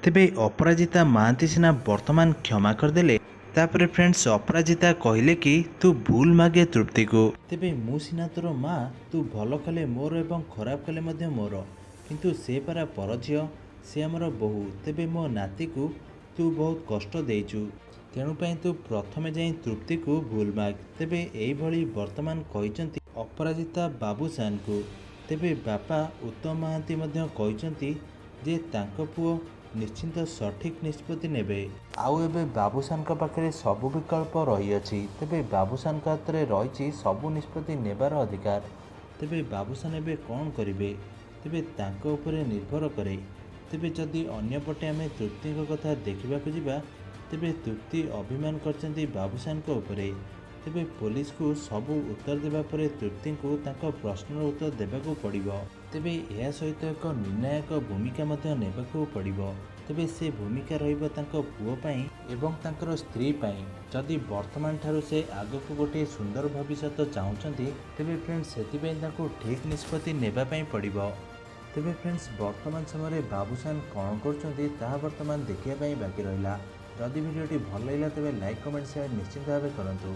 तेबे अपराजिता महांती सिना वर्तमान क्षमा करदेले। तापर फ्रेंड्स अपराजिता कहले कि तू भूल मागे तृप्ति को। तेबे मु सिना तोर माँ, तू भल कले मोर एवं खराब कले मध्य मोर, किंतु से पारा पर झियो, से आमर बोहू। तेबे मो नाती को तू बहुत कष्ट देइचु, तेणुपाई तू प्रथमे जाई तृप्ति को भूल माग। तेबे एई भली वर्तमान कहिचंती अपराजिता बाबूसान को। तेबे बापा उत्तम महांती मध्य कहिचंती जे तांको पुओ निश्चिंत सठिक निष्पत्ति नेबे। आउ एबे बाबूसान का पाखरे सबु विकल्प रही अछि। तेबे बाबूसान का हाथ रही सबु निष्पत्ति नेबार अधिकार। तेबे बाबूसान एबे कौन करिवे, तेबे तांको उपरे निर्भर करे। तेबे जदि अन्यपटे आमे तृप्ति कथा देखिबाकु जिबा, तेबे तृप्ति अभिमान करचंती बाबूसान को उपरे। तेबे पुलिस को सबु उत्तर देबा परे तृप्ति को तांको प्रश्नर उत्तर देबाकू पड़िबो। तेबे यह सहित एक निर्णायक भूमिका मध्य नेबाकू पड़िबो। तेबे से भूमिका रहिबो तांको पुओ पई एवं तांकर स्त्री पई। जदि वर्तमान ठारू से आगकू गोटे सुंदर भविष्य चाहूचंती, तेबे फ्रेंड्स सेतिपई तांको ठीक निष्पत्ति नेबा पई पड़िबो। तेबे फ्रेंड्स वर्तमान समय बाबूसान कौन करचंती ताहा वर्तमान देखिया पई बाकी रहिला। जदि भिडियोटी भल लगिला तेबे लाइक कमेंट शेयर निश्चित भावे करंतु।